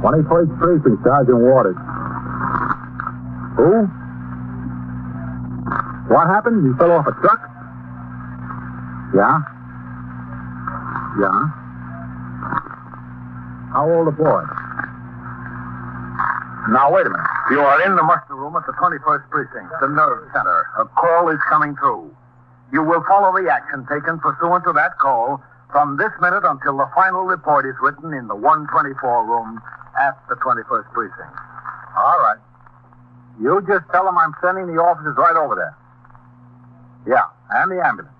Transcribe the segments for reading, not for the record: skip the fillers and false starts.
21st Precinct, Sergeant Waters. Who? What happened? You fell off a truck? Yeah? Yeah? How old a boy? Now, wait a minute. You are in the muster room at the 21st Precinct, the nerve center. A call is coming through. You will follow the action taken pursuant to that call from this minute until the final report is written in the 124 room at the 21st Precinct. All right. You just tell them I'm sending the officers right over there. Yeah, and the ambulance.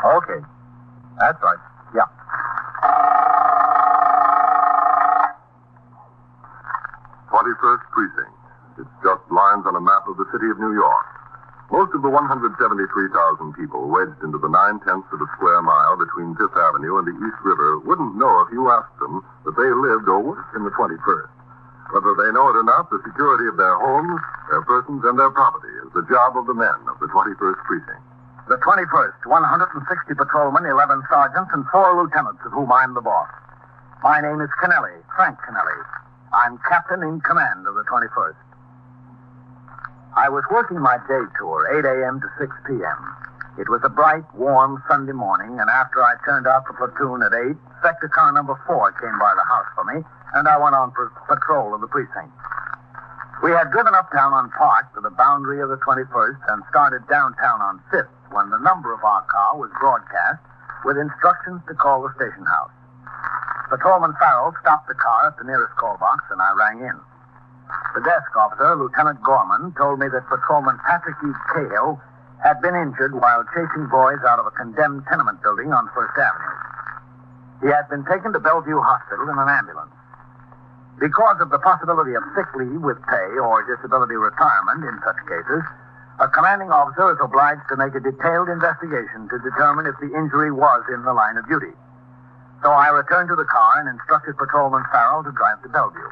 Okay. That's right. Yeah. 21st Precinct. It's just lines on a map of the city of New York. Most of the 173,000 people wedged into the 9/10 of a square mile between Fifth Avenue and the East River wouldn't know if you asked them that they lived or worked in the 21st. Whether they know it or not, the security of their homes, their persons, and their property is the job of the men of the 21st Precinct. The 21st, 160 patrolmen, 11 sergeants, and 4 lieutenants, of whom I'm the boss. My name is Kennelly, Frank Kennelly. I'm captain in command of the 21st. I was working my day tour, 8 a.m. to 6 p.m. It was a bright, warm Sunday morning, and after I turned out the platoon at 8, sector car number 4 came by the house for me, and I went on for patrol of the precinct. We had driven uptown on Park to the boundary of the 21st and started downtown on 5th when the number of our car was broadcast with instructions to call the station house. Patrolman Farrell stopped the car at the nearest call box, and I rang in. The desk officer, Lieutenant Gorman, told me that Patrolman Patrick E. Cahill had been injured while chasing boys out of a condemned tenement building on First Avenue. He had been taken to Bellevue Hospital in an ambulance. Because of the possibility of sick leave with pay or disability retirement in such cases, a commanding officer is obliged to make a detailed investigation to determine if the injury was in the line of duty. So I returned to the car and instructed Patrolman Farrell to drive to Bellevue.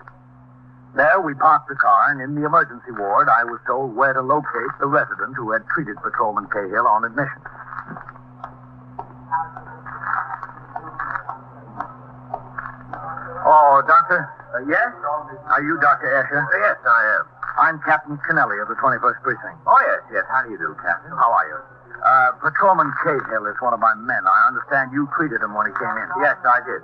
There, we parked the car, and in the emergency ward, I was told where to locate the resident who had treated Patrolman Cahill on admission. Oh, Doctor? Yes? Are you Dr. Escher? Yes, I am. I'm Captain Kennelly of the 21st Precinct. Oh, yes. How do you do, Captain? How are you? Patrolman Cahill is one of my men. I understand you treated him when he came in. Yes, I did.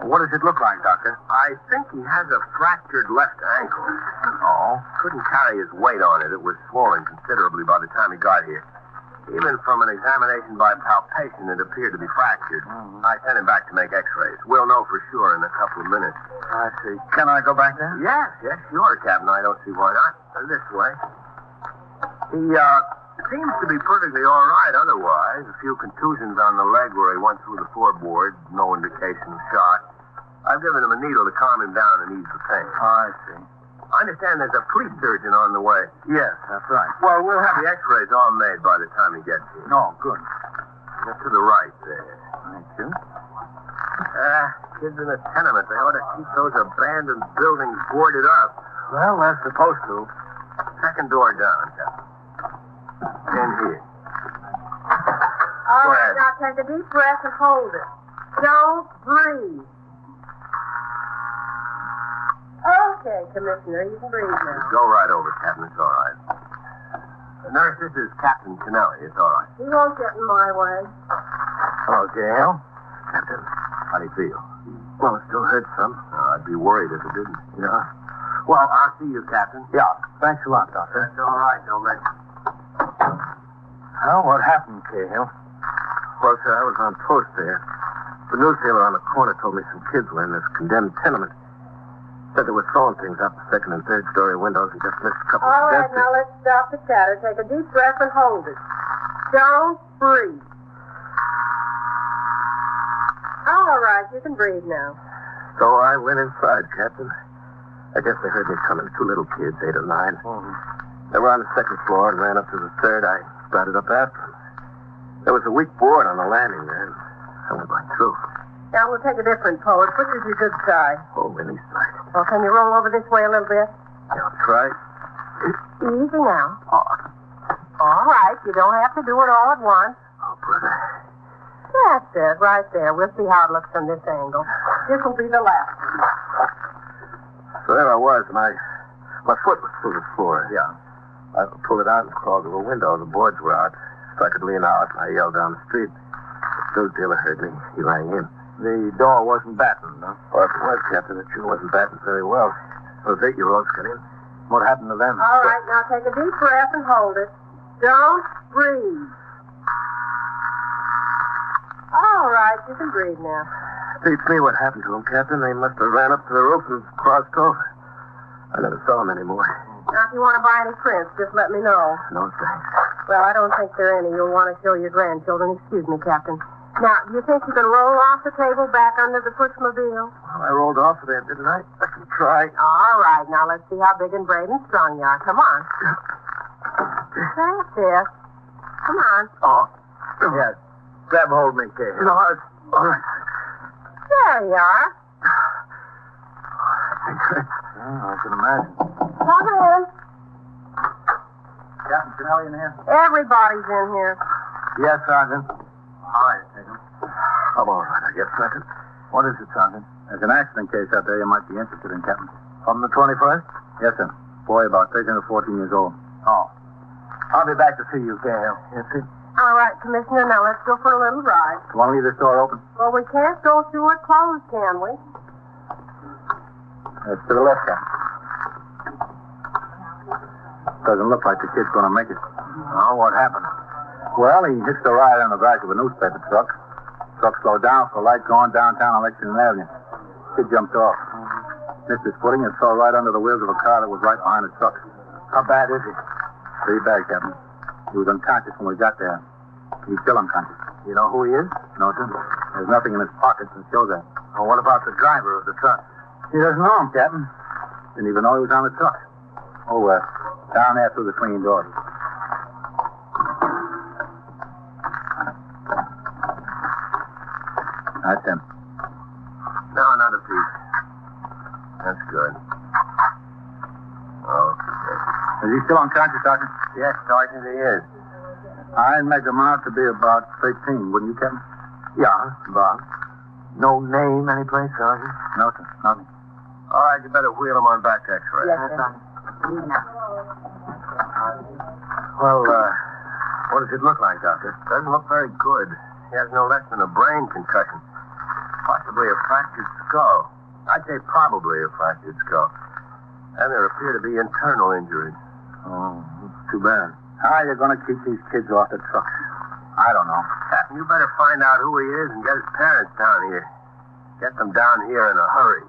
What does it look like, Doctor? I think he has a fractured left ankle. Oh? Couldn't carry his weight on it. It was swollen considerably by the time he got here. Even from an examination by palpation, it appeared to be fractured. Mm-hmm. I sent him back to make x-rays. We'll know for sure in a couple of minutes. I see. Can I go back there? Yes, sure, Captain. I don't see why not. This way. He, seems to be perfectly all right otherwise. A few contusions on the leg where he went through the floorboard. No indication of shock. I've given him a needle to calm him down and ease the pain. I see. I understand there's a police surgeon on the way. Yes, that's right. Well, we'll have the x-rays all made by the time he gets here. No, good. Just to the right there. Thank you. Kids in a tenement. They ought to keep those abandoned buildings boarded up. Well, they're supposed to. Second door down, Captain. In here. All Go right, ahead. now take a deep breath and hold it. Don't breathe. Okay, Commissioner, you can breathe now. Go right over, Captain. It's all right. Nurse, this is Captain Kennelly. It's all right. He won't get in my way. Hello, Cahill. Captain, how do you feel? Well, it still hurts some. I'd be worried if it didn't. Yeah? Well, I'll see you, Captain. Yeah. Thanks a lot, Doctor. That's all right. Don't let... Well, what happened, Cahill? Well, sir, I was on post there. The newspaper on the corner told me some kids were in this condemned tenement. Said they were throwing things out the second and third story windows and just missed a couple All of right, pedestrians. now let's stop the chatter. Take a deep breath and hold it. Don't breathe. All right, you can breathe now. So I went inside, Captain. I guess they heard me coming. 2 little kids, 8 or 9. Mm-hmm. They were on the second floor and ran up to the third. I started up after them. There was a weak board on the landing there. I went right through. Now we'll take a different pose. Which is your good side? Oh, Winnie's side. Well, can you roll over this way a little bit? Yeah, I'll try. Easy now. Oh, All right, you don't have to do it all at once. brother. That's it, right there. We'll see how it looks from this angle. This will be the last one. So there I was, and my foot was through the floor. Yeah. I pulled it out and crawled to a window. The boards were out, so I could lean out, and I yelled down the street. The news dealer heard me. He rang in. The door wasn't battened, huh? Well, if it was, Captain, it sure wasn't battened very well. Those 8-year-olds got in. What happened to them? All right, now take a deep breath and hold it. Don't breathe. All right, you can breathe now. Beats me what happened to them, Captain. They must have ran up to the roof and crossed over. I never saw them anymore. Now, if you want to buy any prints, just let me know. No, thanks. Well, I don't think there are any you'll want to show your grandchildren. Excuse me, Captain. Now, do you think you can roll off the table back under the pushmobile? Well, I rolled off of there, didn't I? I can try. All right, now let's see how big and brave and strong you are. Come on. That's it. Come on. Oh. Yes. Grab hold of me, Kay. No, it's all right. There you are. I can imagine. Come in. Captain Kennelly in here? Everybody's in here. Yes, Sergeant. All right, take him. I'm all right, I guess, Sergeant. What is it, Sergeant? There's an accident case out there you might be interested in, Captain. From the 21st? Yes, sir. Boy about 13 or 14 years old. Oh. I'll be back to see you, Gail. Yes, sir. All right, Commissioner, now let's go for a little ride. You want to leave this door open? Well, we can't go through it closed, can we? It's to the left, Captain. Doesn't look like the kid's going to make it. Oh, what happened? Well, he hitched a ride on the back of a newspaper truck. Truck slowed down for a light going downtown on Lexington Avenue. Kid jumped off. Missed his footing and fell right under the wheels of a car that was right behind the truck. How bad is he? Pretty bad, Captain. He was unconscious when we got there. He's still unconscious. You know who he is? No, sir. There's nothing in his pockets that shows that. Well, what about the driver of the truck? He doesn't know him, Captain. Didn't even know he was on the truck. Oh, down there through the swinging doors. That's him. Now another piece. That's good. Okay. Is he still unconscious, Sergeant? Yes, Sergeant, he is. I'd make him out to be about 13, wouldn't you, Captain? Yeah, Bob. No name anyplace, Sergeant? No, sir. Nothing. All right, you better wheel him on back to X-ray. Yes, sir. Well, what does it look like, Doctor? Doesn't look very good. He has no less than a brain concussion. Possibly a fractured skull. I'd say probably a fractured skull. And there appear to be internal injuries. Oh, that's too bad. How are you going to keep these kids off the truck? I don't know. Captain, you better find out who he is and get his parents down here. Get them down here in a hurry.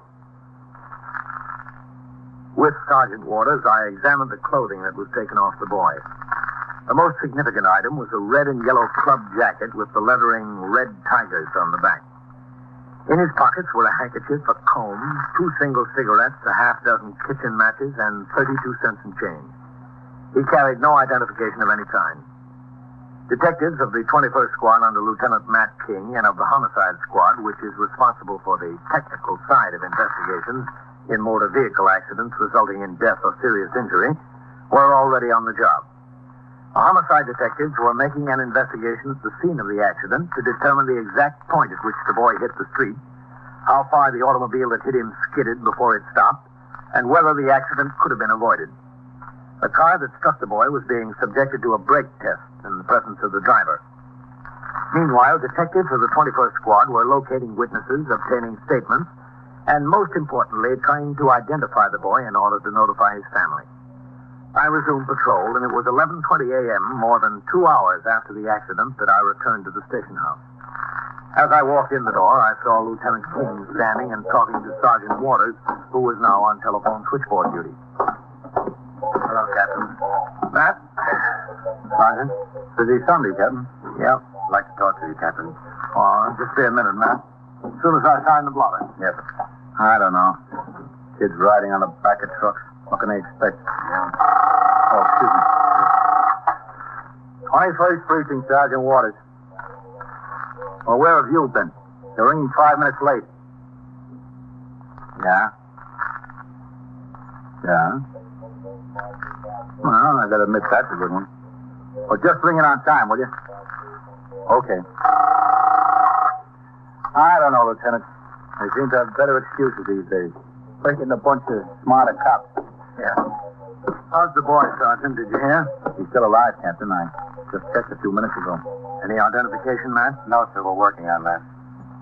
With Sergeant Waters, I examined the clothing that was taken off the boy. The most significant item was a red and yellow club jacket with the lettering Red Tigers on the back. In his pockets were a handkerchief, a comb, 2 single cigarettes, a half-dozen kitchen matches, and 32 cents in change. He carried no identification of any kind. Detectives of the 21st Squad under Lieutenant Matt King and of the Homicide Squad, which is responsible for the technical side of investigations in motor vehicle accidents resulting in death or serious injury, were already on the job. The homicide detectives were making an investigation at the scene of the accident to determine the exact point at which the boy hit the street, how far the automobile that hit him skidded before it stopped, and whether the accident could have been avoided. The car that struck the boy was being subjected to a brake test in the presence of the driver. Meanwhile, detectives of the 21st Squad were locating witnesses, obtaining statements, and most importantly, trying to identify the boy in order to notify his family. I resumed patrol, and it was 11:20 a.m., more than 2 hours after the accident, that I returned to the station house. As I walked in the door, I saw Lieutenant King standing and talking to Sergeant Waters, who was now on telephone switchboard duty. Hello, Captain. Matt? Sergeant? Busy Sunday, Captain. Yep. I'd like to talk to you, Captain. Oh, just be a minute, Matt. As soon as I sign the blotter. Yes. I don't know. Kids riding on the back of trucks. What can they expect? Oh, excuse me. 21st Precinct, Sergeant Waters. Well, where have you been? You're ringing 5 minutes late. Yeah? Yeah? Well, I gotta admit that's a good one. Well, just ring it on time, will you? Okay. I don't know, Lieutenant. They seem to have better excuses these days. Breaking a bunch of smarter cops. Yeah. How's the boy, Sergeant? Did you hear? He's still alive, Captain. I just checked a few minutes ago. Any identification, man? No, sir, we're working on that.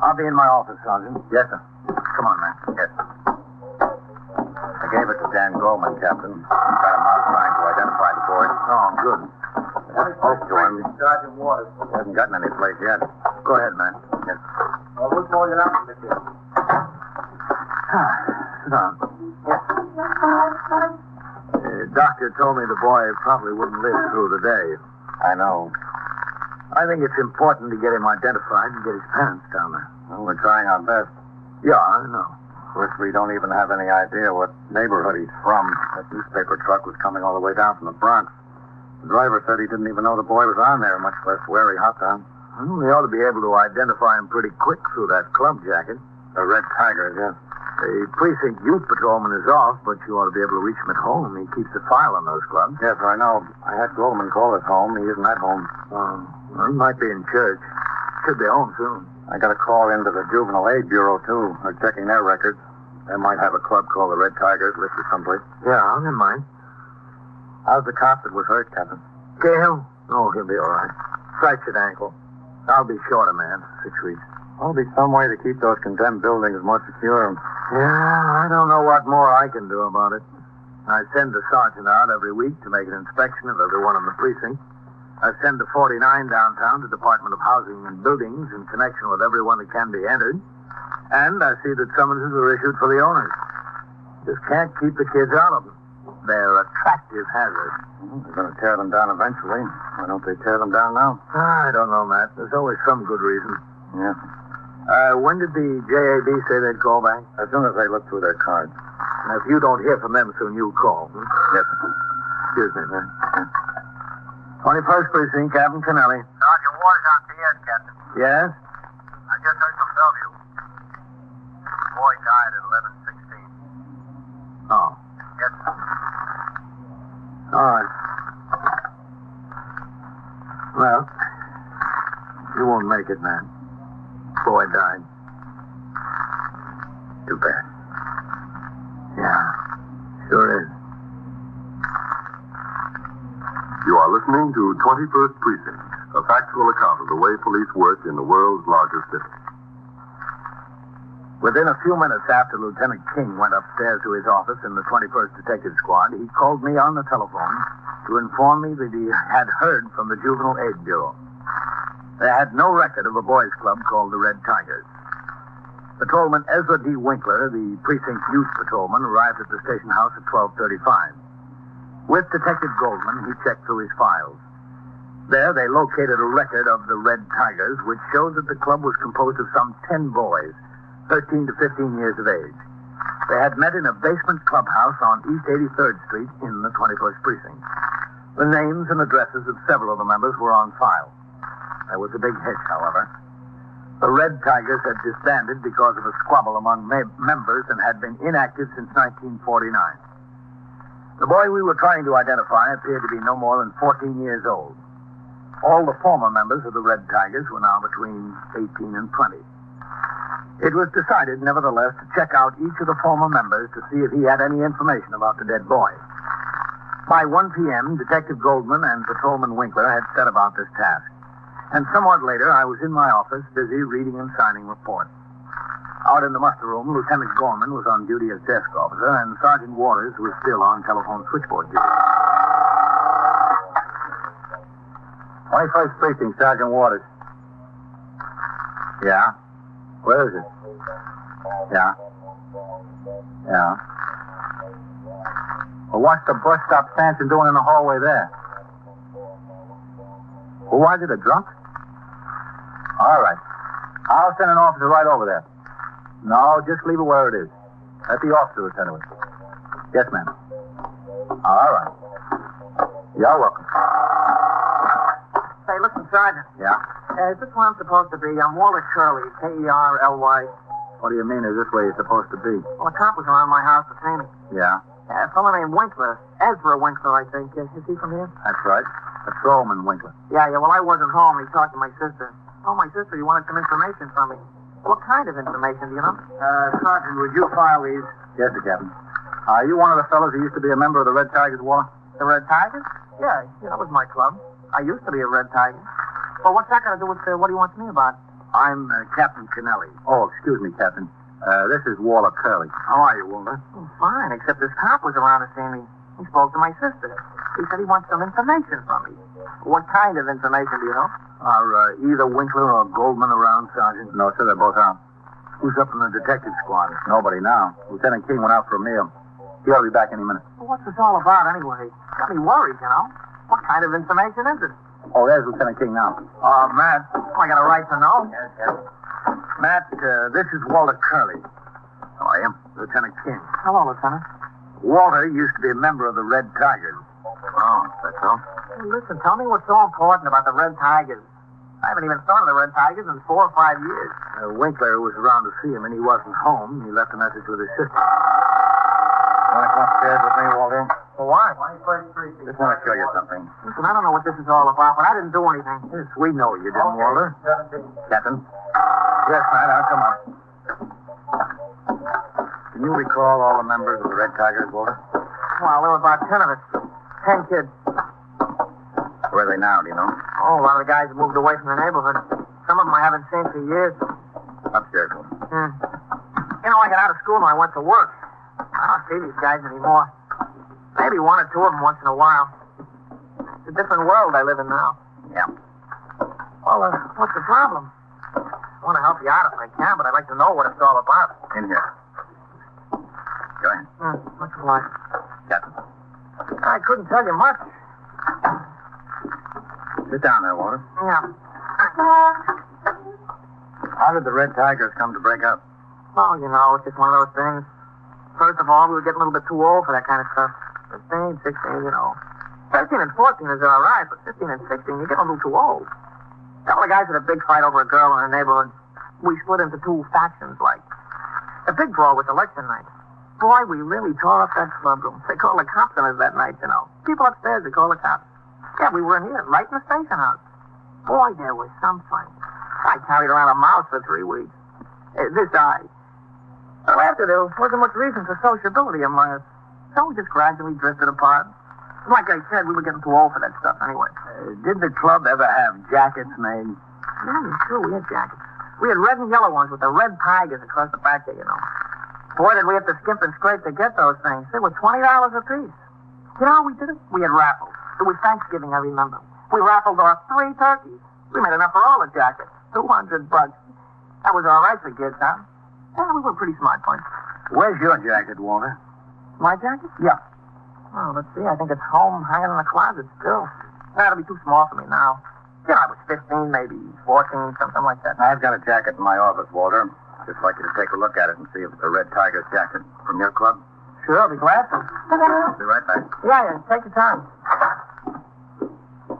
I'll be in my office, Sergeant. Yes, sir. Come on, man. Yes. I gave it to Dan Goldman, Captain. He's got him out trying to identify the boy. Oh, good. Spoke to him. Sergeant Waters. Hasn't gotten any place yet. Go ahead, man. Yes. Well, who's going it up with the kid? Sit down. Doctor told me the boy probably wouldn't live through the day. I know. I think it's important to get him identified and get his parents down there. Well, we're trying our best. Yeah, I know. Of course, we don't even have any idea what neighborhood he's from. That newspaper truck was coming all the way down from the Bronx. The driver said he didn't even know the boy was on there, much less where he hopped on. Well, we ought to be able to identify him pretty quick through that club jacket. The Red Tigers, yes. The precinct youth patrolman is off, but you ought to be able to reach him at home. He keeps a file on those clubs. Yes, I know. I had Goldman call us home. He isn't at home. Well, he might be in church. Should be home soon. I got a call into the Juvenile Aid Bureau, too. They're checking their records. They might have a club called the Red Tigers listed someplace. Yeah, never mind. How's the cop that was hurt, Captain? Gail? Oh, he'll be all right. Fractured ankle. I'll be short a man for 6 weeks. There'll be some way to keep those condemned buildings more secure. Yeah, I don't know what more I can do about it. I send the sergeant out every week to make an inspection of everyone in the precinct. I send the 49 downtown to Department of Housing and Buildings in connection with everyone that can be entered. And I see that summonses are issued for the owners. Just can't keep the kids out of them. They're attractive hazards. They're going to tear them down eventually. Why don't they tear them down now? I don't know, Matt. There's always some good reason. Yeah. When did the JAB say they'd call back? As soon as they look through their cards. Now, if you don't hear from them soon, you call. Yes. Excuse me, man. 21st Precinct, Captain Kennelly. Sergeant Waters on TS, Captain. Yes? I just heard from Bellevue. The boy died at 11:16. Oh. Yes, sir. All right. Well, you won't make it, man. Boy died. Too bad. Yeah, sure is. You are listening to 21st Precinct, a factual account of the way police work in the world's largest city. Within a few minutes after Lieutenant King went upstairs to his office in the 21st Detective Squad, he called me on the telephone to inform me that he had heard from the Juvenile Aid Bureau. They had no record of a boys' club called the Red Tigers. Patrolman Ezra D. Winkler, the precinct youth patrolman, arrived at the station house at 12:35. With Detective Goldman, he checked through his files. There, they located a record of the Red Tigers, which showed that the club was composed of some 10 boys, 13 to 15 years of age. They had met in a basement clubhouse on East 83rd Street in the 21st Precinct. The names and addresses of several of the members were on file. There was a big hitch, however. The Red Tigers had disbanded because of a squabble among members and had been inactive since 1949. The boy we were trying to identify appeared to be no more than 14 years old. All the former members of the Red Tigers were now between 18 and 20. It was decided, nevertheless, to check out each of the former members to see if he had any information about the dead boy. By 1 p.m., Detective Goldman and Patrolman Winkler had set about this task. And somewhat later, I was in my office, busy reading and signing reports. Out in the muster room, Lieutenant Gorman was on duty as desk officer, and Sergeant Waters was still on telephone switchboard duty. 21st Precinct, Sergeant Waters. Yeah? Where is it? Yeah? Yeah? Well, what's the bus stop Stanton doing in the hallway there? Well, why did it drunk? All right. I'll send an officer right over there. No, just leave it where it is. Let the officer attend to it. Yes, ma'am. All right. You're welcome. Say, listen, Sergeant. Yeah? Is this where I'm supposed to be? I'm Walter Curley, Kerly. What do you mean, is this where you're supposed to be? Well, a cop was around my house this evening. Yeah? A fellow named Winkler. Ezra Winkler, I think. Is he from here? That's right. Patrolman Winkler. Yeah, well, I wasn't home. He talked to my sister. Oh, my sister, you wanted some information from me. What kind of information, do you know? Sergeant, would you file these? Yes, sir, Captain. Are you one of the fellows who used to be a member of the Red Tigers, Waller? The Red Tigers? Yeah, that was my club. I used to be a Red Tiger. Well, what's that got to do with what he wants me about? I'm Captain Kennelly. Oh, excuse me, Captain. This is Walter Curley. How are you, Walter? Oh, fine, except this cop was around to see me. He spoke to my sister. He said he wants some information from me. What kind of information, do you know? Are either Winkler or Goldman around, Sergeant? No, sir, they're both out. Who's up in the detective squad? Nobody now. Lieutenant King went out for a meal. He'll be back any minute. Well, what's this all about, anyway? Got me worried, you know. What kind of information is it? Oh, there's Lieutenant King now. Matt. I got a right to know. Yes. Matt, this is Walter Curley. How are you? Lieutenant King. Hello, Lieutenant. Walter used to be a member of the Red Tigers. Oh, that's all? Well, listen, tell me what's so important about the Red Tigers. I haven't even thought of the Red Tigers in 4 or 5 years. Winkler was around to see him, and he wasn't home. He left a message with his sister. Want to come upstairs with me, Walter? Well, why? Just want to show you something. Listen, I don't know what this is all about, but I didn't do anything. Yes, we know you didn't, Walter. Captain? Yes, Matt, I'll come on. Can you recall all the members of the Red Tigers, Walter? Well, there were about 10 of us. 10 kids. Where are they now, do you know? Oh, a lot of the guys have moved away from the neighborhood. Some of them I haven't seen for years. Upstairs, Walter. You know, I got out of school and I went to work. I don't see these guys anymore. Maybe 1 or 2 of them once in a while. It's a different world I live in now. Yeah. Well, what's the problem? I want to help you out if I can, but I'd like to know what it's all about. In here. Go ahead. What's the line? Captain. I couldn't tell you much. Sit down there, Walter. Yeah. How did the Red Tigers come to break up? Oh, you know, it's just one of those things. First of all, we were getting a little bit too old for that kind of stuff. 15, 16, you know. 13 and 14 is all right, but 15 and 16, you get a little too old. A couple of guys had a big fight over a girl in the neighborhood. We split into 2 factions, like. The big brawl was election night. Boy, we really tore up that club room. They called the cops on us that night, you know. People upstairs, they called the cops. Yeah, we were in here, right in the station house. Boy, there was some fun. I carried around a mouse for 3 weeks. This eye. Well, after there wasn't much reason for sociability among us. So we just gradually drifted apart. Like I said, we were getting too old for that stuff anyway. Did the club ever have jackets made? Yeah, sure, we had jackets. We had red and yellow ones with the Red Tigers across the back there, you know. Boy, did we have to skimp and scrape to get those things. They were $20 a piece. You know how we did it? We had raffles. It was Thanksgiving, I remember. We raffled off 3 turkeys. We made enough for all the jackets. $200. That was all right for kids, huh? Yeah, we were pretty smart boys. Where's your jacket, Walter? My jacket? Yeah. Oh, let's see. I think it's home, hanging in the closet still. That'll be too small for me now. You know, I was 15, maybe 14, something like that. I've got a jacket in my office, Walter. Just like you to take a look at it and see if it's a Red Tiger jacket from your club. Sure, I'll be glad to. Be right back. Yeah, take your time.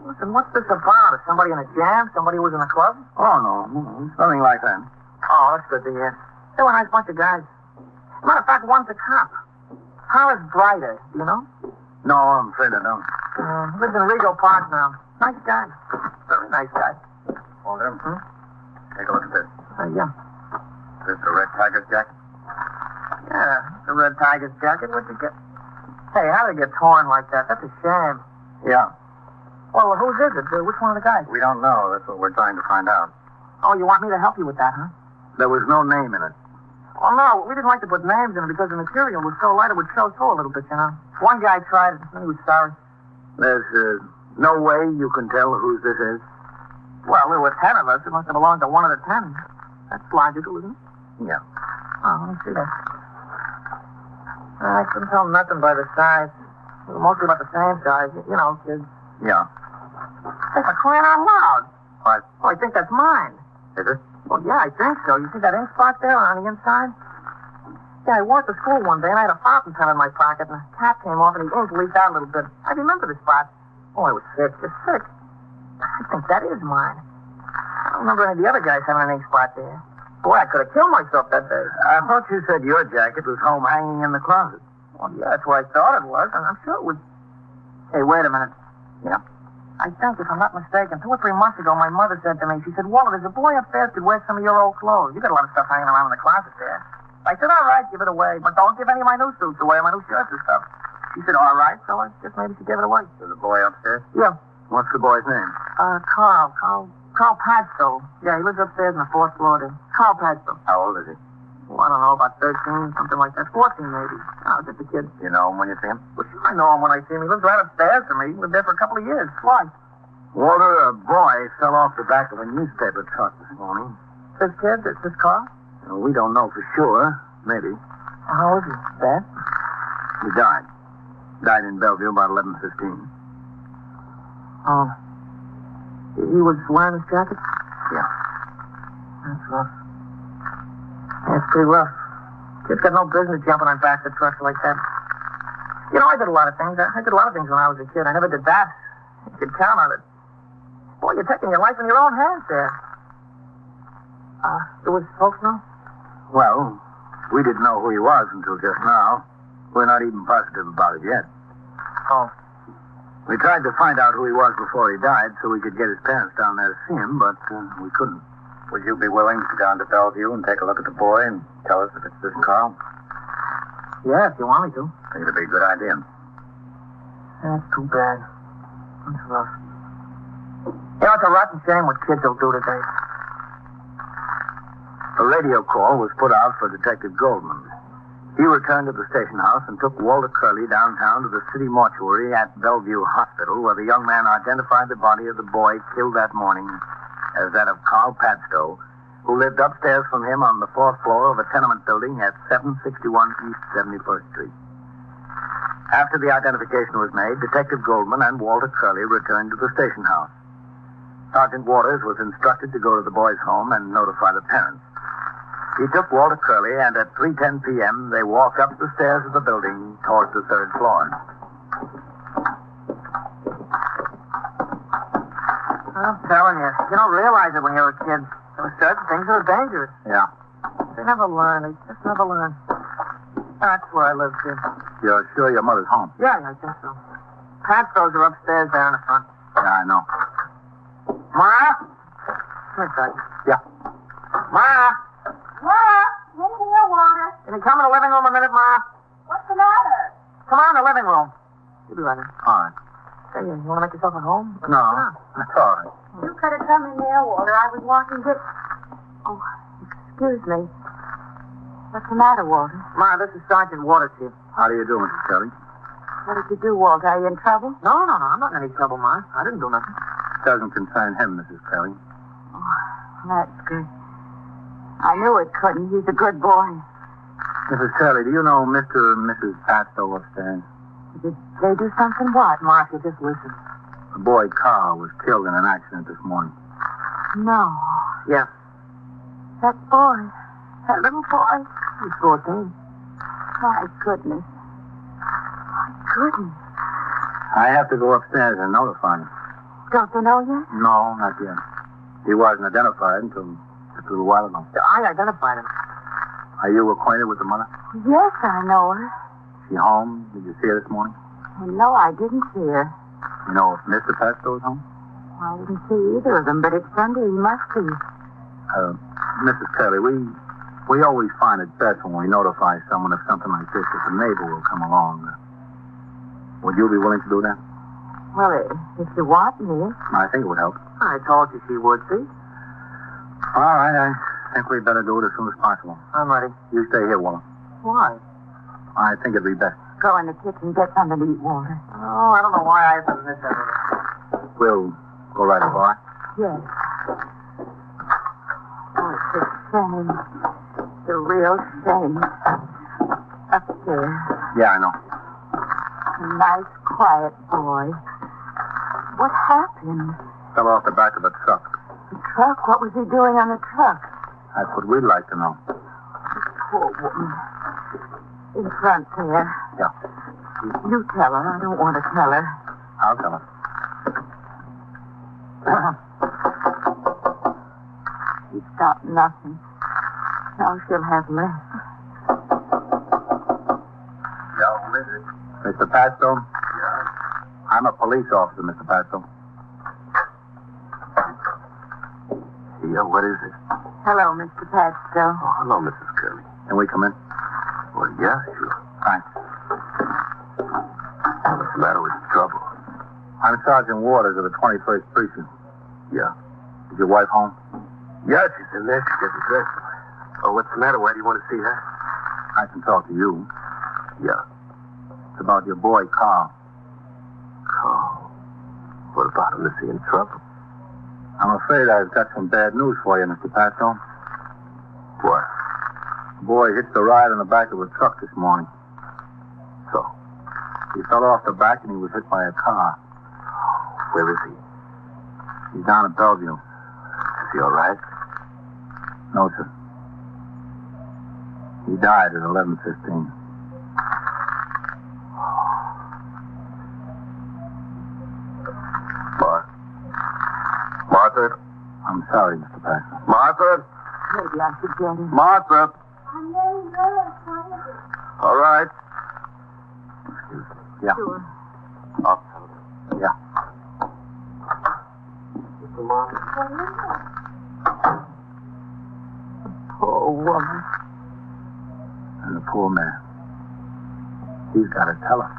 Listen, what's this about? Is somebody in a jam? Somebody who was in a club? Oh, no. Nothing like that. Oh, that's good to hear. They were a nice bunch of guys. Matter of fact, one's a cop. Horace Brighter, do you know? No, I'm afraid I don't. Lives in Rego Park now. Nice guy. Very nice guy. Walter, take a look at this. Yeah. Is this the Red Tiger's jacket? Yeah, the Red Tiger's jacket. What'd you get? Hey, how did it get torn like that? That's a shame. Yeah. Well, whose is it? Which one of the guys? We don't know. That's what we're trying to find out. Oh, you want me to help you with that, huh? There was no name in it. Oh, no, we didn't like to put names in it because the material was so light it would show through a little bit, you know. One guy tried it, and he was sorry. There's no way you can tell whose this is? Well, there were 10 of us. It must have belonged to one of the 10. That's logical, isn't it? Yeah. Oh, let me see that. I couldn't tell nothing by the size. They were mostly about the same size. You know, kids. Yeah. Hey, for crying out loud. What? Oh, I think that's mine. Is it? Well, yeah, I think so. You see that ink spot there on the inside? Yeah, I wore it to school one day, and I had a fountain pen in my pocket, and the cap came off, and the ink leaked out a little bit. I remember the spot. Oh, I was sick. Just sick. I think that is mine. I don't remember any of the other guys having an ink spot there. Boy, I could have killed myself that day. I thought you said your jacket was home hanging in the closet. Well, yeah, that's where I thought it was, and I'm sure it was. Hey, wait a minute. Yeah. I think, if I'm not mistaken, 2 or 3 months ago, my mother said to me, she said, Walter, there's a boy upstairs could wear some of your old clothes. You got a lot of stuff hanging around in the closet there. I said, all right, give it away, but don't give any of my new suits away, my new shirts and stuff. She said, all right, so I just maybe she gave it away. There's a boy upstairs? Yeah. What's the boy's name? Carl Padstow. Yeah, he lives upstairs on the 4th floor there. Carl Padstow. How old is he? Oh, I don't know, about 13, something like that. 14, maybe. Oh, just a kid. You know him when you see him? Well, sure I know him when I see him. He lives right upstairs from me. He lived there for a couple of years. Why? Walter, a boy fell off the back of a newspaper truck this morning. This kid? This Carl? We don't know for sure. Maybe. How old is he? Bad? He died. Died in Bellevue about 11:15. Oh. He was wearing his jacket? Yeah. That's rough. That's pretty rough. Kid's got no business jumping on backs of trucks like that. You know, I did a lot of things. I did a lot of things when I was a kid. I never did that. You could count on it. Boy, you're taking your life in your own hands there. Do his folks know? Well, we didn't know who he was until just now. We're not even positive about it yet. Oh. We tried to find out who he was before he died so we could get his parents down there to see him, but we couldn't. Would you be willing to go down to Bellevue and take a look at the boy and tell us if it's this Carl? Yeah, if you want me to. I think it'd be a good idea. That's too bad. That's rough. You know, it's a rotten shame what kids will do today. A radio call was put out for Detective Goldman. He returned to the station house and took Walter Curley downtown to the city mortuary at Bellevue Hospital, where the young man identified the body of the boy killed that morning as that of Carl Padstow, who lived upstairs from him on the 4th floor of a tenement building at 761 East 71st Street. After the identification was made, Detective Goldman and Walter Curley returned to the station house. Sergeant Waters was instructed to go to the boy's home and notify the parents. He took Walter Curley, and at 3:10 p.m., they walked up the stairs of the building towards the 3rd floor. I'm telling you, you don't realize it when you're a kid. There are certain things that are dangerous. Yeah. They never learn. They just never learn. That's where I live, kid. You're sure your mother's home? Yeah, I think so. Padstows are upstairs there in the front. Yeah, I know. Ma? Come here, Sergeant. Yeah. Ma? Ma, in here, Walter. Can you come in the living room a minute, Ma? What's the matter? Come on in the living room. You'll be right in. All right. Hey, you want to make yourself at home? No, that's all right. You could have come in there, Walter. I was walking to... Oh, excuse me. What's the matter, Walter? Ma, this is Sergeant Waters here. How do you do, Mrs. Curley? What did you do, Walter? Are you in trouble? No, I'm not in any trouble, Ma. I didn't do nothing. Doesn't concern him, Mrs. Curley. Oh, that's good. I knew it couldn't. He's a good boy. Mrs. Curley, do you know Mr. and Mrs. Padstow upstairs? Did they do something? What? Marcia, just listen. The boy Carl was killed in an accident this morning. No. Yeah. That boy. That little boy. He's 14. My goodness. My goodness. I have to go upstairs and notify him. Don't they know yet? No, not yet. He wasn't identified until just a little while ago. I identified him. Are you acquainted with the mother? Yes, I know her. Is she home? Did you see her this morning? Well, no, I didn't see her. You know if Mr. Padstow is home? I didn't see either of them, but it's Sunday. He must be. Mrs. Curley, we always find it best when we notify someone of something like this that the neighbor will come along. Would you be willing to do that? Well, if you want me. I think it would help. I told you she would, see? All right, I think we'd better do it as soon as possible. I'm ready. You stay here, Walter. Why? I think it'd be best. Go in the kitchen, get something to eat, Walter. Oh, I don't know why I done this everything. We'll go right over, all right? Yes. Oh, it's a shame. It's a real shame. Up there. Yeah, I know. A nice, quiet boy. What happened? Fell off the back of a truck. The truck? What was he doing on the truck? That's what we'd like to know. Poor woman. In front there. Yeah. You tell her. I don't want to tell her. I'll tell her. She stopped nothing. Now she'll have less. Mr. Padstow? Yeah? I'm a police officer, Mr. Padstow. Yeah, what is it? Hello, Mr. Patchstone. Oh, hello, Mrs. Curley. Can we come in? Well, yeah, sure. Thanks. What's the matter with the trouble? I'm Sergeant Waters of the 21st Precinct. Yeah. Is your wife home? Yeah, she's in there. She's getting dressed. Oh, what's the matter? Why do you want to see her? I can talk to you. Yeah. It's about your boy, Carl. Carl. What about him? Is he in trouble? I'm afraid I've got some bad news for you, Mr. Patchstone. What? The boy hitched a ride on the back of a truck this morning. So? He fell off the back and he was hit by a car. Where is he? He's down at Bellevue. Is he all right? No, sir. He died at 11:15. Martha? I'm sorry, Mr. Patchstone. Martha? Maybe I should get him. Martha? All right. Yeah. Sure. Oh. Yeah. Poor woman. And the poor man. He's got to tell us.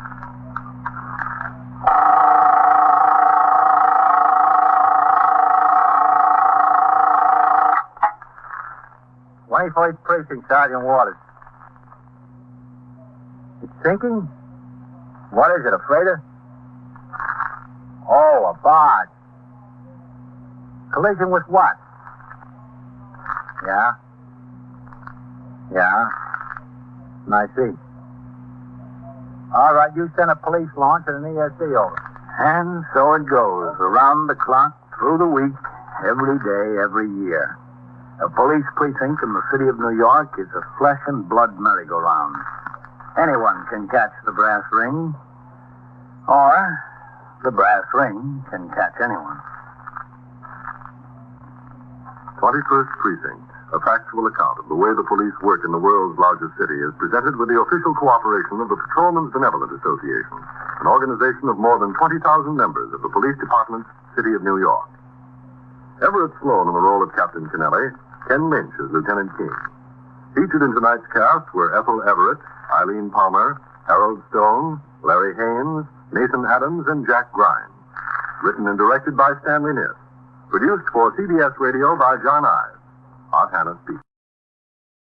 Precinct, Sergeant Waters. It's sinking? What is it, a freighter? Oh, a barge. Collision with what? Yeah. Yeah. I see. All right, you send a police launch and an ESD over. And so it goes, around the clock, through the week, every day, every year. A police precinct in the city of New York is a flesh and blood merry-go-round. Anyone can catch the brass ring, or the brass ring can catch anyone. 21st Precinct, a factual account of the way the police work in the world's largest city, is presented with the official cooperation of the Patrolmen's Benevolent Association, an organization of more than 20,000 members of the Police Department, City of New York. Everett Sloan in the role of Captain Kennelly, Ken Lynch as Lieutenant King. Featured in tonight's cast were Ethel Everett, Eileen Palmer, Harold Stone, Larry Haynes, Nathan Adams, and Jack Grimes. Written and directed by Stanley Niss. Produced for CBS Radio by John Ives. Aunt Hannah speaks.